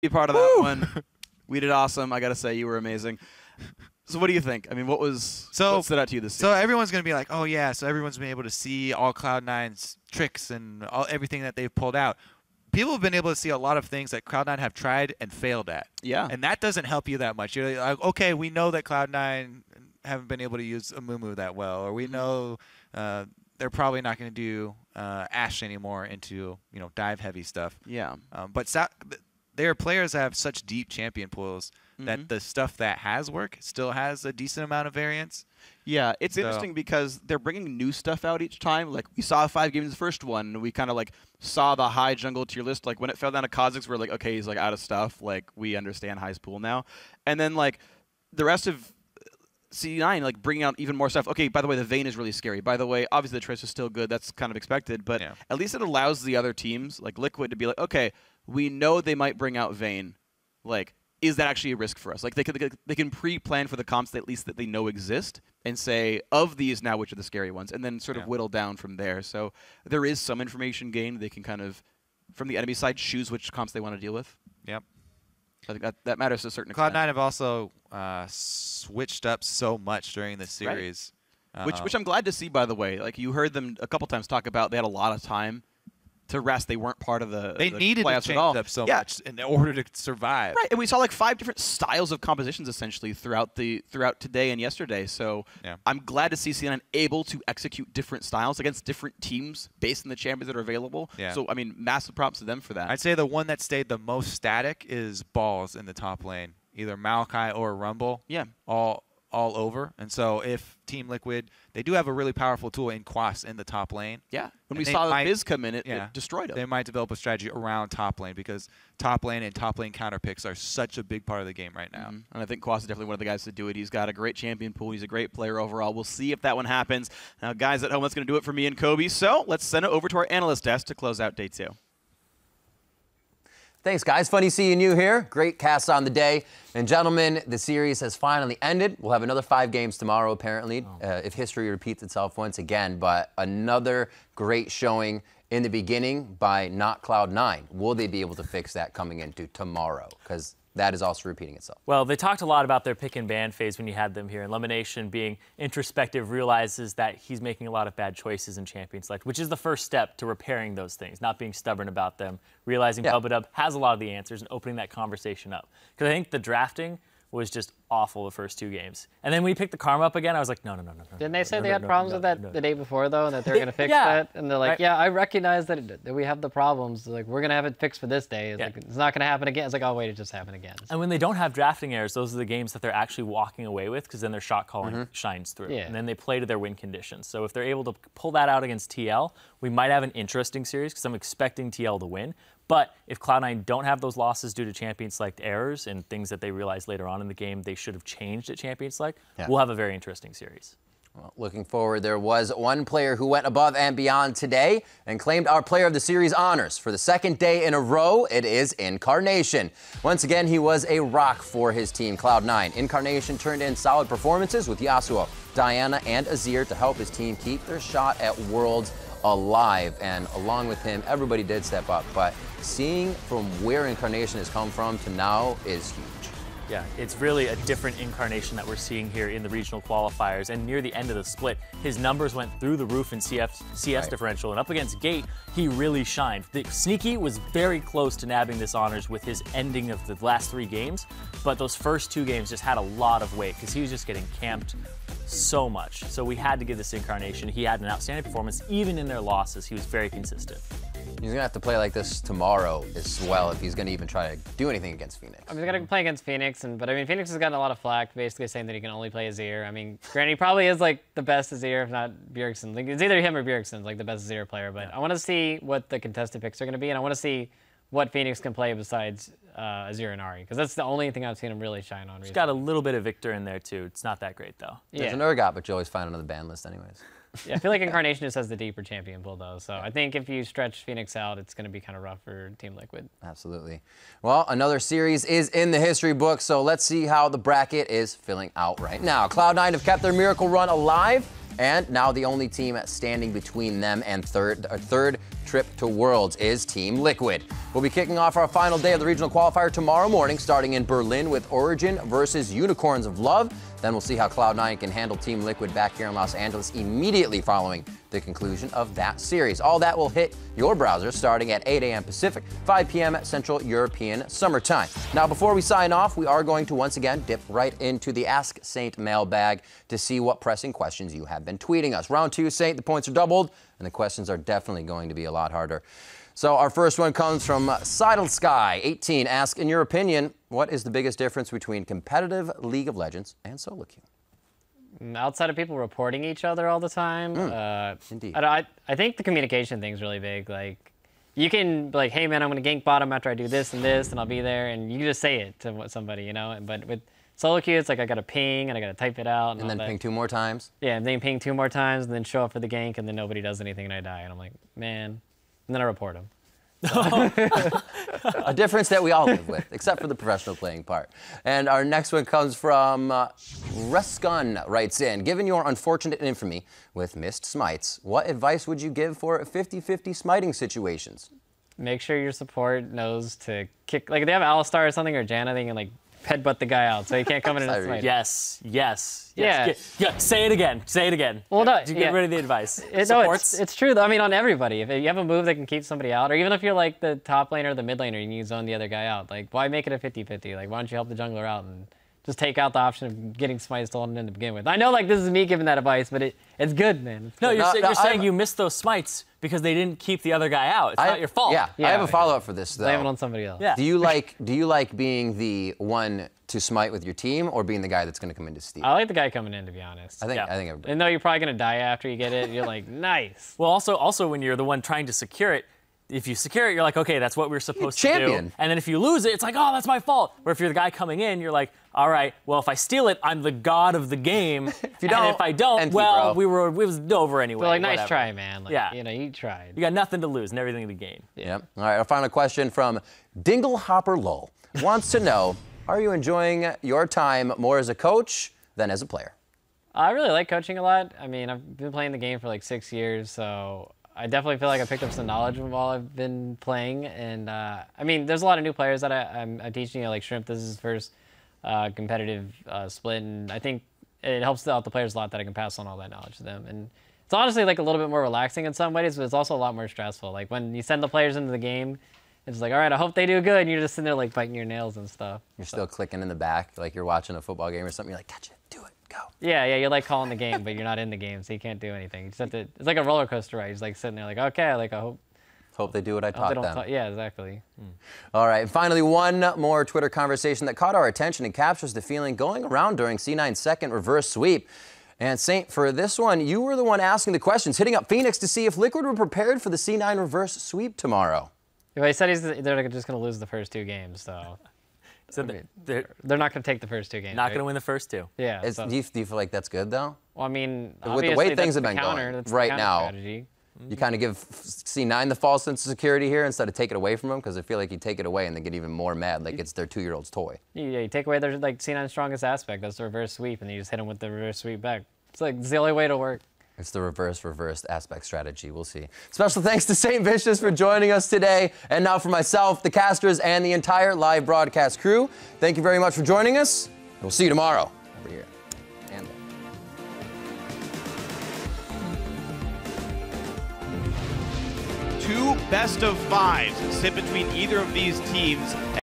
Be part of that one. We did awesome. I gotta say, you were amazing. So what do you think? I mean, what stood out to you this season? So everyone's going to be like, oh, yeah, so everyone's been able to see all Cloud9's tricks and everything that they've pulled out. People have been able to see a lot of things that Cloud9 have tried and failed at. Yeah. And that doesn't help you that much. You're like, okay, we know that Cloud9 haven't been able to use a Mumu that well, or we know they're probably not going to do Ashe anymore into, dive-heavy stuff. Yeah. But there are players that have such deep champion pools that the stuff that has worked still has a decent amount of variance. Yeah, it's interesting because they're bringing new stuff out each time. Like, we saw 5 games in the first one, and we kind of, saw the high jungle tier list. Like, when it fell down to Kha'Zix, we're like, okay, he's, out of stuff. Like, we understand High's pool now. And then, the rest of C9, bringing out even more stuff. Okay, by the way, the Vayne is really scary. By the way, obviously the Trace is still good. That's kind of expected. But at least it allows the other teams, like Liquid, to be like, okay, we know they might bring out Vayne. Is that actually a risk for us? They can pre-plan for the comps that at least that they know exist and say, of these now, which are the scary ones, and then sort of whittle down from there. So there is some information gained. They can kind of, from the enemy side, choose which comps they want to deal with. Yep. I think that matters to a certain extent. Cloud9 have also switched up so much during this series. Right. Which I'm glad to see, by the way. You heard them a couple times talk about they had a lot of time to rest. They weren't part of the They needed to change up so much in order to survive. Right, and we saw 5 different styles of compositions essentially throughout today and yesterday. So I'm glad to see C9 able to execute different styles against different teams based on the champions that are available. Yeah. So I mean, massive props to them for that. I'd say the one that stayed the most static is Balls in the top lane, either Maokai or Rumble. Yeah. All over. And so if Team Liquid, they do have a really powerful tool in Quas in the top lane. Yeah. When we saw the Biz come in, it destroyed them. They might develop a strategy around top lane because top lane and top lane counter picks are such a big part of the game right now. And I think Quas is definitely one of the guys to do it. He's got a great champion pool. He's a great player overall. We'll see if that one happens. Now, guys at home, that's going to do it for me and Kobe. So let's send it over to our analyst desk to close out day 2. Thanks, guys. Funny seeing you here. Great cast on the day. And gentlemen, the series has finally ended. We'll have another 5 games tomorrow, apparently, if history repeats itself once again. But another great showing in the beginning by not Cloud9. Will they be able to fix that coming into tomorrow? Because that is also repeating itself. Well, they talked a lot about their pick and ban phase when you had them here. And Lemonation, being introspective, realizes that he's making a lot of bad choices in Champion Select, which is the first step to repairing those things, not being stubborn about them, realizing Bubba has a lot of the answers and opening that conversation up. Because I think the drafting was just awful the first 2 games. And then when we picked the Karma up again, I was like, no. Didn't they say they had problems with that the day before, though, and that they were going to fix that? And they're like, I recognize that we have the problems. Like, we're going to have it fixed for this day. It's, it's not going to happen again. It's like, oh, wait, it just happened again. And when they don't have drafting errors, those are the games that they're actually walking away with because then their shot calling shines through. And then they play to their win conditions. So if they're able to pull that out against TL, we might have an interesting series because I'm expecting TL to win. But if Cloud9 don't have those losses due to Champion Select errors and things that they realize later on in the game they should have changed at Champion Select, we'll have a very interesting series. Well, looking forward, there was one player who went above and beyond today and claimed our Player of the Series honors. For the 2nd day in a row, it is Incarnation. Once again, he was a rock for his team, Cloud9. Incarnation turned in solid performances with Yasuo, Diana, and Azir to help his team keep their shot at Worlds alive. And along with him, everybody did step up. But seeing from where Incarnation has come from to now is huge. Yeah, it's really a different Incarnation that we're seeing here in the regional qualifiers. And near the end of the split, his numbers went through the roof in CS differential. And up against Gate, he really shined. Sneaky was very close to nabbing this honors with his ending of the last 3 games. But those first 2 games just had a lot of weight because he was just getting camped so much. So we had to give this Incarnation. He had an outstanding performance. Even in their losses, he was very consistent. He's going to have to play like this tomorrow as well if he's going to even try to do anything against Phoenix. I mean, he's got to play against Phoenix, but I mean, Phoenix has gotten a lot of flack, basically saying that he can only play Azir. I mean, granted, he probably is like the best Azir, if not Bjergsen. Like, it's either him or Bjergsen, like the best Azir player. But I want to see what the contested picks are going to be, and I want to see what Phoenix can play besides Azir and Ahri, because that's the only thing I've seen him really shine on recently. He's got a little bit of Victor in there, too. It's not that great, though. There's an Urgot, but you always find another ban list anyways. Yeah, I feel like Incarnation just has the deeper champion pool, though. So I think if you stretch Phoenix out, it's going to be kind of rough for Team Liquid. Absolutely. Well, another series is in the history book, so let's see how the bracket is filling out right now. Cloud9 have kept their miracle run alive, and now the only team standing between them and third trip to Worlds is Team Liquid. We'll be kicking off our final day of the regional qualifier tomorrow morning, starting in Berlin with Origin versus Unicorns of Love. Then we'll see how Cloud9 can handle Team Liquid back here in Los Angeles immediately following the conclusion of that series. All that will hit your browser starting at 8 a.m. Pacific, 5 p.m. Central European Summer Time. Now, before we sign off, we are going to once again dip right into the Ask Saint mailbag to see what pressing questions you have been tweeting us. Round 2, Saint, the points are doubled, and the questions are definitely going to be a lot harder. So our first one comes from Seidel Sky 18. Ask, in your opinion, what is the biggest difference between competitive League of Legends and solo queue? Outside of people reporting each other all the time, Indeed. I think the communication thing's really big. Like, you can be like, hey man, I'm gonna gank bottom after I do this, and I'll be there, and you can just say it to somebody, you know. But with solo queue, it's like I gotta ping and I gotta type it out, And then ping 2 more times. Yeah, and then ping 2 more times, and then show up for the gank, and then nobody does anything, and I die, and I'm like, man. And then I report them. A difference that we all live with, except for the professional playing part. And our next one comes from Rescun writes in, given your unfortunate infamy with missed smites, what advice would you give for 50-50 smiting situations? Make sure your support knows to kick, like if they have Alistar or something or Janna, they can like headbutt the guy out so he can't come in and smite. Yes. Yeah. Yeah. Say it again. Say it again. Well, no, to get rid of the advice. No, it's true though. I mean, on everybody. If you have a move that can keep somebody out, or even if you're like the top laner or the mid laner, you need to zone the other guy out. Like, why make it a 50-50? Like, why don't you help the jungler out and just take out the option of getting smites stolen in to begin with? I know, like, this is me giving that advice, but it's good, man. It's good. No, you're saying you missed those smites because they didn't keep the other guy out. It's not your fault. Yeah, I have a follow-up for this, though. Blame it on somebody else. Yeah. Do you like being the one to smite with your team, or being the guy that's going to come in to steal? I like the guy coming in, to be honest. I think everybody. And though you're probably going to die after you get it, you're like, nice. Well, also when you're the one trying to secure it, if you secure it, you're like, okay, that's what we're supposed to do. And then if you lose it, it's like, oh, that's my fault. Or if you're the guy coming in, you're like, all right, well, if I steal it, I'm the god of the game. If you don't, and if I don't, well, it was over anyway. But like, nice whatever. try, man. Like, Yeah. You know, you tried. You got nothing to lose and everything to gain. Yep. All right, our final question from Dingle Hopper Lowell wants to know, are you enjoying your time more as a coach than as a player? I really like coaching a lot. I mean, I've been playing the game for like 6 years, so I definitely feel like I picked up some knowledge while I've been playing. And I mean, there's a lot of new players that I'm teaching. Like Shrimp, this is his first competitive split, and I think it helps out the players a lot that I can pass on all that knowledge to them. And it's honestly like a little bit more relaxing in some ways, but it's also a lot more stressful. Like when you send the players into the game, it's like, all right, I hope they do good, and you're just sitting there like biting your nails and stuff. You're still clicking in the back, like you're watching a football game or something. You're like, gotcha, do it, go. Yeah, you're like calling the game, but you're not in the game, so you can't do anything. You just have to, it's like a roller coaster ride. You're just like sitting there like, okay, like I hope they do what I taught them. Yeah, exactly. All right, and finally, one more Twitter conversation that caught our attention and captures the feeling going around during C9's second reverse sweep. And Saint, for this one, you were the one asking the questions, hitting up Phoenix to see if Liquid were prepared for the C9 reverse sweep tomorrow. Well, he said they're just going to lose the first 2 games, so. So they're not going to take the first 2 games. Not going to win the first 2. Yeah. Do you feel like that's good, though? Well, I mean, with the way things have been going right now, strategy. You kind of give C9 the false sense of security here instead of take it away from them, because I feel like you take it away and they get even more mad, like it's their 2-year-old's toy. Yeah, you take away their like C9's strongest aspect. That's the reverse sweep, and then you just hit them with the reverse sweep back. It's like it's the only way to work. It's the reverse aspect strategy. We'll see. Special thanks to Saint Vicious for joining us today. And now for myself, the casters, and the entire live broadcast crew, thank you very much for joining us. And we'll see you tomorrow over here. And there. 2 best-of-5s sit between either of these teams.